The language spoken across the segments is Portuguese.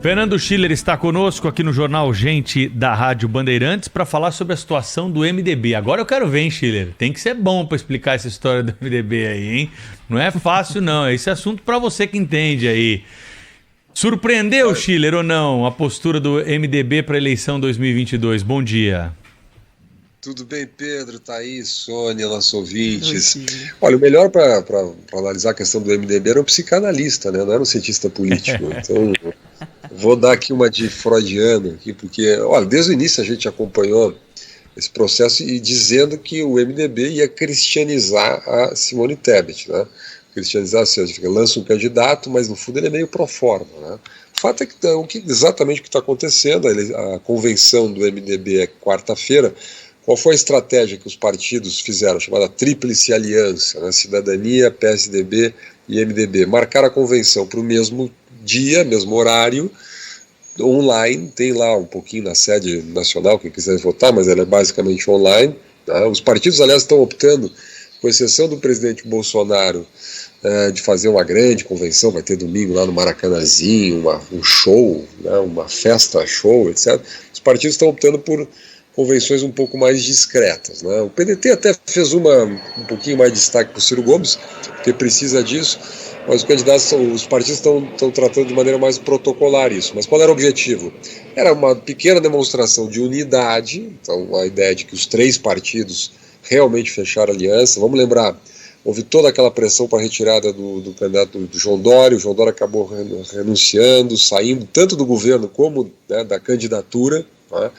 Fernando Schiller está conosco aqui no Jornal Gente da Rádio Bandeirantes para falar sobre a situação do MDB. Agora eu quero ver, hein, Schiller? Tem que ser bom para explicar essa história do MDB aí, hein? Não é fácil, não. Esse assunto para você que entende aí. Surpreendeu, Schiller, ou não, a postura do MDB para a eleição 2022? Bom dia. Tudo bem, Pedro, Thaís, Sônia, nossos ouvintes. Olha, o melhor para analisar a questão do MDB era um psicanalista, né? Não era um cientista político. Então, vou dar aqui uma de freudiano, aqui, porque, olha, desde o início a gente acompanhou esse processo e dizendo que o MDB ia cristianizar a Simone Tebet, né? Cristianizar, ou seja, lança um candidato, mas no fundo ele é meio pro forma, né? O fato é que exatamente o que está acontecendo, a convenção do MDB é quarta-feira. Qual foi a estratégia que os partidos fizeram, chamada Tríplice Aliança, né? Cidadania, PSDB e MDB? Marcaram a convenção para o mesmo dia, mesmo horário, online, tem lá um pouquinho na sede nacional, quem quiser votar, mas ela é basicamente online. Tá? Os partidos, aliás, estão optando, com exceção do presidente Bolsonaro, de fazer uma grande convenção, vai ter domingo lá no Maracanãzinho, um show, né? Uma festa show, etc. Os partidos estão optando por convenções um pouco mais discretas, né? O PDT até fez um pouquinho mais de destaque para o Ciro Gomes, porque precisa disso, mas os partidos estão tratando de maneira mais protocolar isso. Mas qual era o objetivo? Era uma pequena demonstração de unidade, então a ideia de que os três partidos realmente fecharam aliança. Vamos lembrar, houve toda aquela pressão para a retirada do candidato do João Dória. O João Dória acabou renunciando, saindo tanto do governo como, né, da candidatura, né?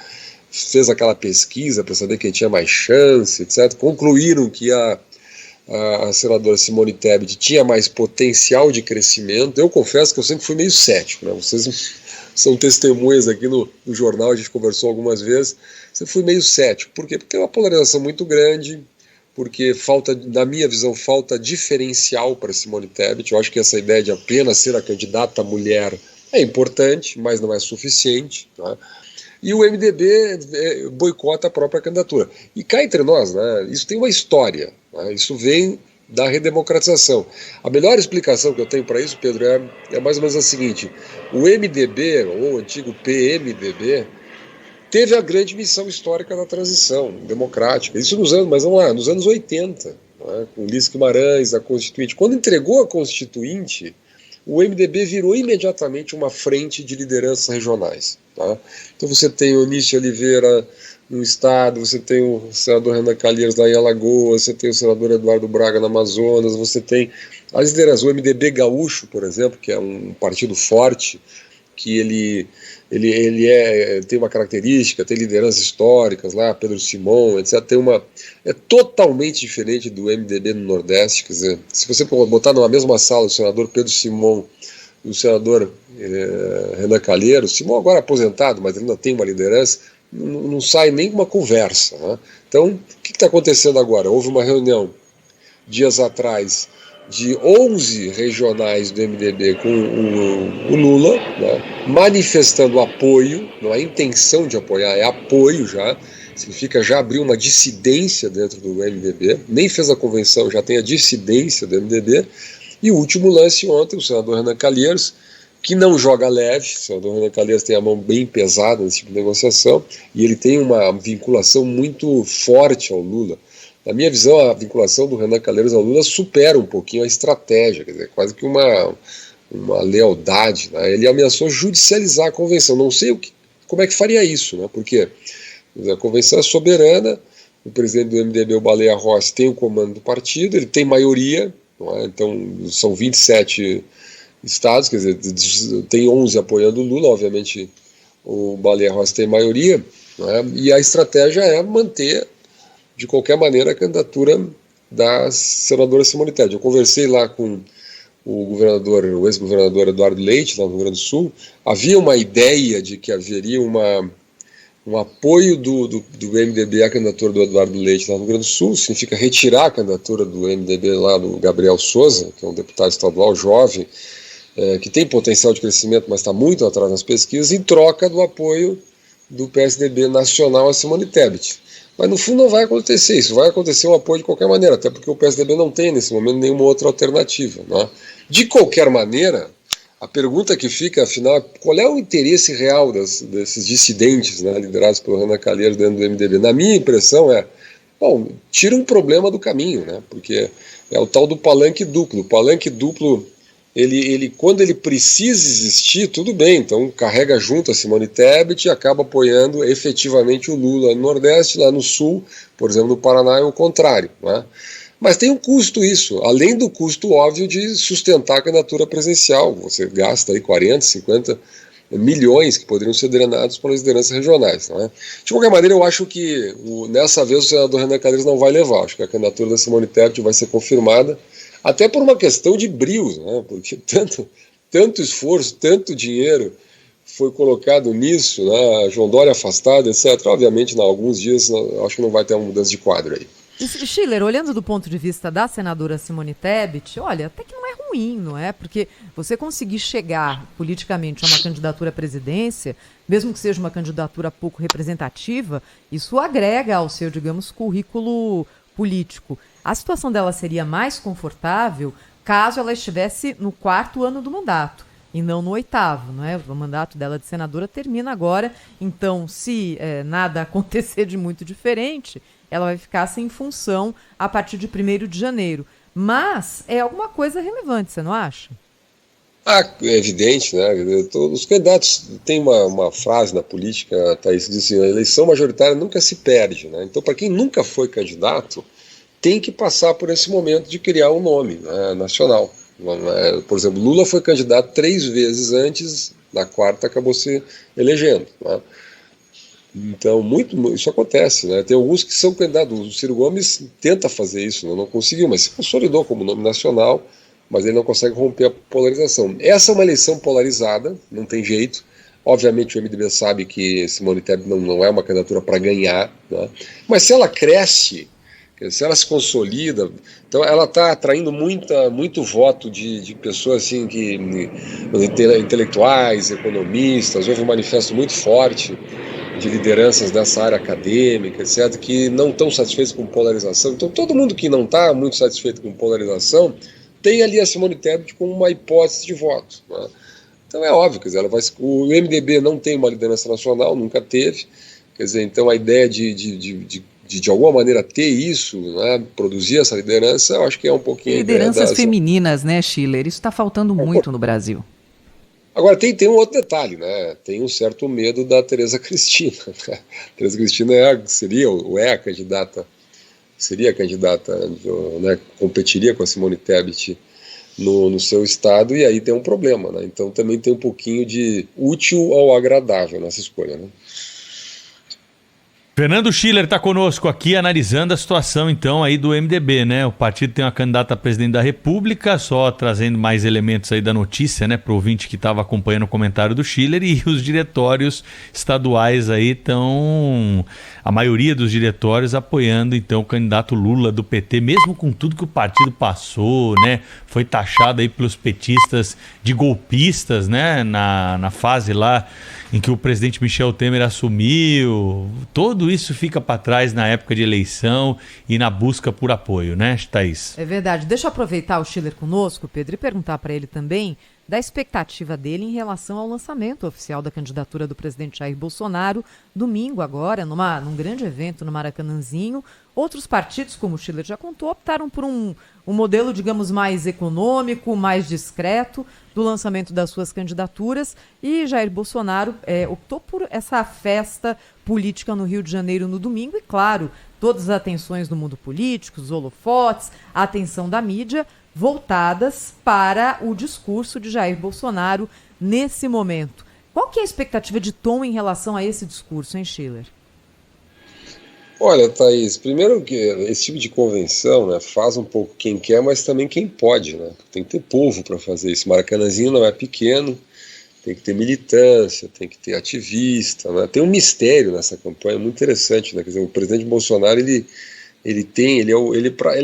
Fez aquela pesquisa para saber quem tinha mais chance, etc. Concluíram que a senadora Simone Tebet tinha mais potencial de crescimento. Eu confesso que eu sempre fui meio cético, né? Vocês são testemunhas aqui no jornal, a gente conversou algumas vezes. Sempre fui meio cético. Por quê? Porque tem uma polarização muito grande, porque na minha visão, falta diferencial para Simone Tebet. Eu acho que essa ideia de apenas ser a candidata mulher é importante, mas não é suficiente, tá? E o MDB boicota a própria candidatura. E cá entre nós, né, isso tem uma história, né, isso vem da redemocratização. A melhor explicação que eu tenho para isso, Pedro, é mais ou menos a seguinte: o MDB, ou o antigo PMDB, teve a grande missão histórica da transição democrática. Isso nos anos 80, né, com Ulisses Guimarães, a Constituinte. Quando entregou a Constituinte, o MDB virou imediatamente uma frente de lideranças regionais. Tá? Então você tem o Onísio Oliveira no estado, você tem o senador Renan Calheiros lá em Alagoas, você tem o senador Eduardo Braga no Amazonas, você tem as lideranças, o MDB gaúcho, por exemplo, que é um partido forte, que ele tem uma característica, tem lideranças históricas lá, Pedro Simão, etc. É totalmente diferente do MDB no Nordeste. Quer dizer, se você botar numa mesma sala o senador Pedro Simão e o senador Renan Calheiros, Simão agora aposentado, mas ele ainda tem uma liderança, não sai nem uma conversa, né? Então, o que está acontecendo agora? Houve uma reunião dias atrás de 11 regionais do MDB com o Lula, né, manifestando apoio, não é intenção de apoiar, é apoio já, significa já abrir uma dissidência dentro do MDB, nem fez a convenção, já tem a dissidência do MDB, e o último lance ontem, o senador Renan Calheiros, que não joga leve, o senador Renan Calheiros tem a mão bem pesada nesse tipo de negociação, e ele tem uma vinculação muito forte ao Lula. Na minha visão, a vinculação do Renan Calheiros ao Lula supera um pouquinho a estratégia, quer dizer, quase que uma lealdade, né? Ele ameaçou judicializar a convenção. Não sei como é que faria isso, né? Porque a convenção é soberana, o presidente do MDB, o Baleia Rossi, tem o comando do partido, ele tem maioria, não é? Então são 27 estados, quer dizer, tem 11 apoiando o Lula, obviamente o Baleia Rossi tem maioria, não é? E a estratégia é manter de qualquer maneira a candidatura da senadora Simone Tebet. Eu conversei lá com o ex-governador Eduardo Leite, lá no Rio Grande do Sul. Havia uma ideia de que haveria um apoio do MDB à candidatura do Eduardo Leite lá no Rio Grande do Sul, significa retirar a candidatura do MDB lá do Gabriel Souza, que é um deputado estadual jovem, que tem potencial de crescimento, mas está muito atrás nas pesquisas, em troca do apoio do PSDB nacional a Simone Tebet. Mas no fundo não vai acontecer isso, vai acontecer um apoio de qualquer maneira, até porque o PSDB não tem nesse momento nenhuma outra alternativa, né? De qualquer maneira, A pergunta que fica, afinal, é qual é o interesse real desses dissidentes, né, liderados pelo Renan Calheiros dentro do MDB? Na minha impressão bom, tira um problema do caminho, né, porque é o tal do palanque duplo. O palanque duplo, ele quando ele precisa existir, tudo bem, então carrega junto a Simone Tebet e acaba apoiando efetivamente o Lula no Nordeste, lá no Sul, por exemplo, no Paraná é o contrário, né? Mas tem um custo isso, além do custo óbvio de sustentar a candidatura presidencial. Você gasta aí 40, 50 milhões que poderiam ser drenados para as lideranças regionais. Né? De qualquer maneira, eu acho que nessa vez o senador Renan Calheiros não vai levar. Acho que a candidatura da Simone Tebet vai ser confirmada, até por uma questão de brios, né? Porque tanto esforço, tanto dinheiro foi colocado nisso, né? João Dória afastado, etc. Obviamente, em alguns dias, acho que não vai ter uma mudança de quadro aí. Schiller, olhando do ponto de vista da senadora Simone Tebet, olha, até que não é ruim, não é? Porque você conseguir chegar politicamente a uma candidatura à presidência, mesmo que seja uma candidatura pouco representativa, isso agrega ao seu, digamos, currículo político. A situação dela seria mais confortável caso ela estivesse no 4º ano do mandato e não no 8º, não é? O mandato dela de senadora termina agora, então se nada acontecer de muito diferente, ela vai ficar sem função a partir de 1º de janeiro. Mas é alguma coisa relevante, você não acha? É evidente, né? Os candidatos têm uma frase na política, Thaís, que diz assim: a eleição majoritária nunca se perde, né? Então, para quem nunca foi candidato, tem que passar por esse momento de criar um nome, né, nacional. Por exemplo, Lula foi candidato 3 vezes antes, na 4ª acabou se elegendo, né? Então, isso acontece, né? Tem alguns que são candidatos. O Ciro Gomes tenta fazer isso, não conseguiu, mas se consolidou como nome nacional, mas ele não consegue romper a polarização. Essa é uma eleição polarizada, não tem jeito. Obviamente o MDB sabe que Simone Tebet não é uma candidatura para ganhar, né? Mas se ela cresce, se ela se consolida, então ela está atraindo muito voto de pessoas assim, intelectuais, economistas. Houve um manifesto muito forte de lideranças dessa área acadêmica, etc., que não estão satisfeitos com polarização. Então, todo mundo que não está muito satisfeito com polarização tem ali a Simone Tebet como uma hipótese de voto, né? Então, é óbvio, quer dizer, o MDB não tem uma liderança nacional, nunca teve, quer dizer, então a ideia de alguma maneira ter isso, né, produzir essa liderança, eu acho que é um pouquinho... Lideranças femininas, né, Schiller? Isso está faltando muito no Brasil. Agora, tem um outro detalhe, né? Tem um certo medo da Tereza Cristina. Né? Tereza Cristina seria a candidata, né? Competiria com a Simone Tebet no seu estado, e aí tem um problema, né? Então também tem um pouquinho de útil ao agradável nessa escolha, né? Fernando Schiller está conosco aqui analisando a situação então aí do MDB, né? O partido tem uma candidata a presidente da República, só trazendo mais elementos aí da notícia, né, para o ouvinte que estava acompanhando o comentário do Schiller, e os diretórios estaduais aí estão, a maioria dos diretórios apoiando então o candidato Lula do PT, mesmo com tudo que o partido passou, né? Foi taxado aí pelos petistas de golpistas, né? Na fase lá em que o presidente Michel Temer assumiu, tudo isso fica para trás na época de eleição e na busca por apoio, né, Thaís? É verdade. Deixa eu aproveitar o Schiller conosco, Pedro, e perguntar para ele também da expectativa dele em relação ao lançamento oficial da candidatura do presidente Jair Bolsonaro, domingo agora, num grande evento no Maracanãzinho. Outros partidos, como o Schiller já contou, optaram por um modelo, digamos, mais econômico, mais discreto do lançamento das suas candidaturas, e Jair Bolsonaro optou por essa festa política no Rio de Janeiro no domingo, e claro, todas as atenções do mundo político, os holofotes, a atenção da mídia, voltadas para o discurso de Jair Bolsonaro nesse momento. Qual que é a expectativa de tom em relação a esse discurso, hein, Schiller? Olha, Thaís, primeiro que esse tipo de convenção, né, faz um pouco quem quer, mas também quem pode, né? Tem que ter povo para fazer isso. Maracanãzinho não é pequeno, tem que ter militância, tem que ter ativista, né? Tem um mistério nessa campanha muito interessante, né? Quer dizer, o presidente Bolsonaro, ele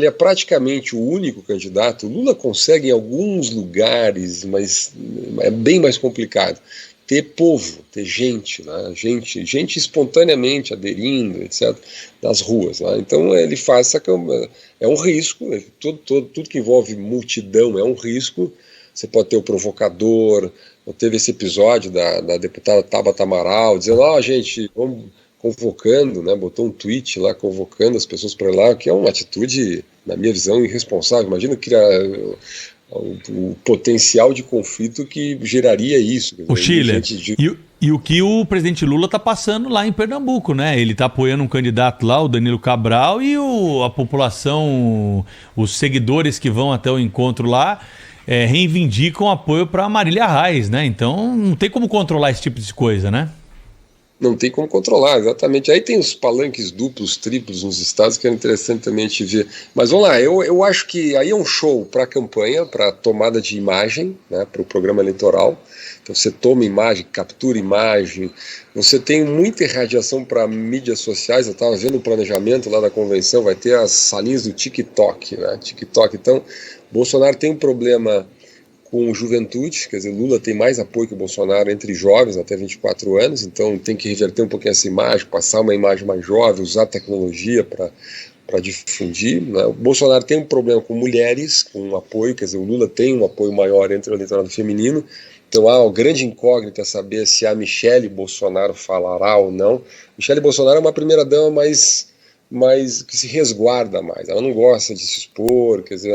é praticamente o único candidato. O Lula consegue em alguns lugares, mas é bem mais complicado. Ter povo, ter gente, né? gente espontaneamente aderindo, etc., nas ruas. Né? Então ele faz essa campanha. É um risco, tudo que envolve multidão é um risco, você pode ter o provocador, ou teve esse episódio da deputada Tabata Amaral, dizendo, gente, vamos convocando, né, botou um tweet lá, convocando as pessoas para lá, que é uma atitude, na minha visão, irresponsável. Imagina criar o potencial de conflito que geraria isso. O Schiller, e o que o presidente Lula está passando lá em Pernambuco, né? Ele está apoiando um candidato lá, o Danilo Cabral, e a população, os seguidores que vão até o encontro lá, reivindicam apoio para Marília Reis, né? Então não tem como controlar esse tipo de coisa, né? Não tem como controlar, exatamente. Aí tem os palanques duplos, triplos nos estados, que é interessante também a gente ver. Mas vamos lá, eu acho que aí é um show para a campanha, para a tomada de imagem, né, para o programa eleitoral. Então você toma imagem, captura imagem, você tem muita irradiação para mídias sociais. Eu estava vendo o planejamento lá da convenção, vai ter as salinhas do TikTok, né? TikTok. Então, Bolsonaro tem um problema com juventude, quer dizer, Lula tem mais apoio que o Bolsonaro entre jovens até 24 anos, então tem que reverter um pouquinho essa imagem, passar uma imagem mais jovem, usar a tecnologia para difundir, né? O Bolsonaro tem um problema com mulheres, com um apoio, quer dizer, o Lula tem um apoio maior entre o eleitorado feminino, então há uma grande incógnita saber se a Michele Bolsonaro falará ou não. Michele Bolsonaro é uma primeira-dama mais que se resguarda mais, ela não gosta de se expor, quer dizer,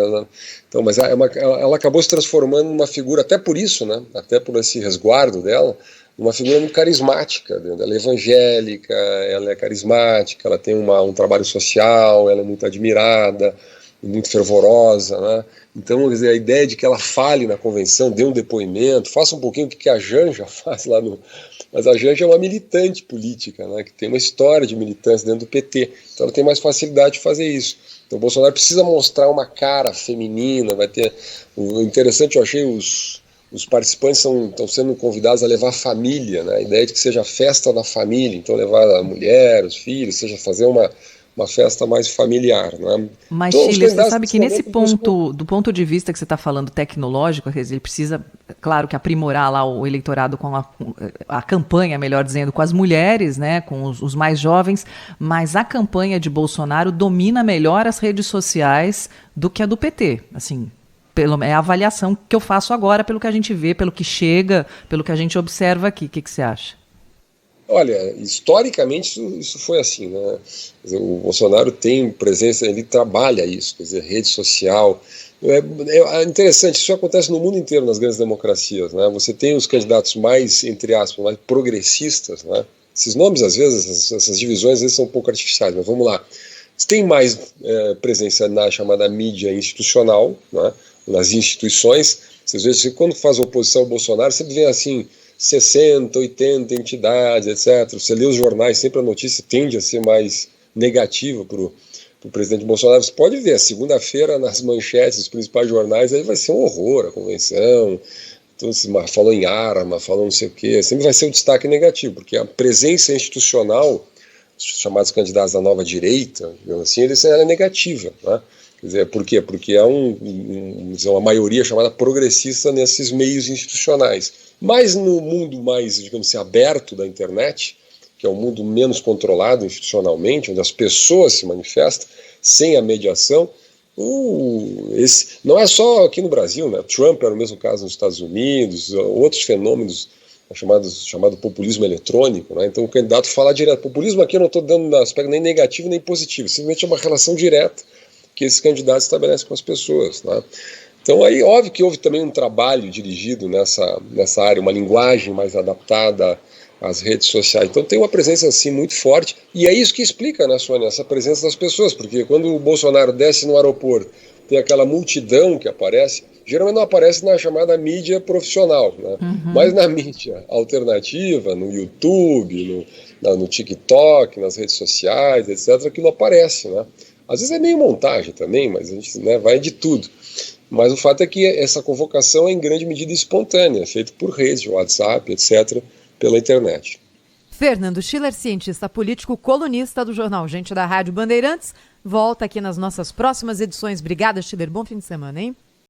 então, mas ela acabou se transformando numa figura, até por isso, né, até por esse resguardo dela, uma figura muito carismática, ela é evangélica, ela é carismática, ela tem um trabalho social, ela é muito admirada, muito fervorosa, né? Então, quer dizer, a ideia de que ela fale na convenção, dê um depoimento, faça um pouquinho o que a Janja faz lá no... Mas a Janja é uma militante política, né, que tem uma história de militância dentro do PT, então ela tem mais facilidade de fazer isso. Então o Bolsonaro precisa mostrar uma cara feminina, vai ter... O interessante, eu achei, os participantes estão sendo convidados a levar a família, né, a ideia de que seja a festa da família, então levar a mulher, os filhos, seja fazer uma festa mais familiar, né? Mas, então, Schiller, você sabe que nesse ponto, do ponto de vista que você está falando tecnológico, quer dizer, ele precisa, claro, que aprimorar lá o eleitorado com a campanha, melhor dizendo, com as mulheres, né, com os mais jovens, mas a campanha de Bolsonaro domina melhor as redes sociais do que a do PT, assim, é a avaliação que eu faço agora pelo que a gente vê, pelo que chega, pelo que a gente observa aqui. O que você acha? Olha, historicamente isso foi assim, né? Quer dizer, o Bolsonaro tem presença, ele trabalha isso, quer dizer, rede social. É interessante, isso acontece no mundo inteiro nas grandes democracias, né? Você tem os candidatos mais, entre aspas, mais progressistas, né? Esses nomes, às vezes, essas divisões, às vezes são um pouco artificiais, mas vamos lá. Você tem mais presença na chamada mídia institucional, né? Nas instituições. Vocês veem, quando faz oposição ao Bolsonaro, sempre vem assim... 60, 80 entidades, etc. Você lê os jornais, sempre a notícia tende a ser mais negativa para o presidente Bolsonaro. Você pode ver, segunda-feira nas manchetes dos principais jornais, aí vai ser um horror a convenção, então, falou em arma, falou não sei o quê, sempre vai ser um destaque negativo, porque a presença institucional, os chamados candidatos da nova direita, digamos assim, ela é negativa, né? Quer dizer, por quê? Porque há uma maioria chamada progressista nesses meios institucionais. Mas no mundo mais, digamos assim, aberto da internet, que é um mundo menos controlado institucionalmente, onde as pessoas se manifestam, sem a mediação, não é só aqui no Brasil, né? Trump era o mesmo caso nos Estados Unidos, outros fenômenos chamado populismo eletrônico, né? Então o candidato fala direto. Populismo aqui eu não estou dando aspecto nem negativo nem positivo, simplesmente é uma relação direta que esses candidatos estabelecem com as pessoas, né? Então aí óbvio que houve também um trabalho dirigido nessa área, uma linguagem mais adaptada às redes sociais. Então tem uma presença assim muito forte, e é isso que explica, né, Sônia, essa presença das pessoas, porque quando o Bolsonaro desce no aeroporto, tem aquela multidão que aparece, geralmente não aparece na chamada mídia profissional, né? Mas na mídia alternativa, no YouTube, no TikTok, nas redes sociais, etc., aquilo aparece, né? Às vezes é meio montagem também, mas a gente, né, vai de tudo. Mas o fato é que essa convocação é em grande medida espontânea, feita por redes, WhatsApp, etc., pela internet. Fernando Schiller, cientista político, colunista do jornal Gente da Rádio Bandeirantes, volta aqui nas nossas próximas edições. Obrigada, Schiller. Bom fim de semana, hein?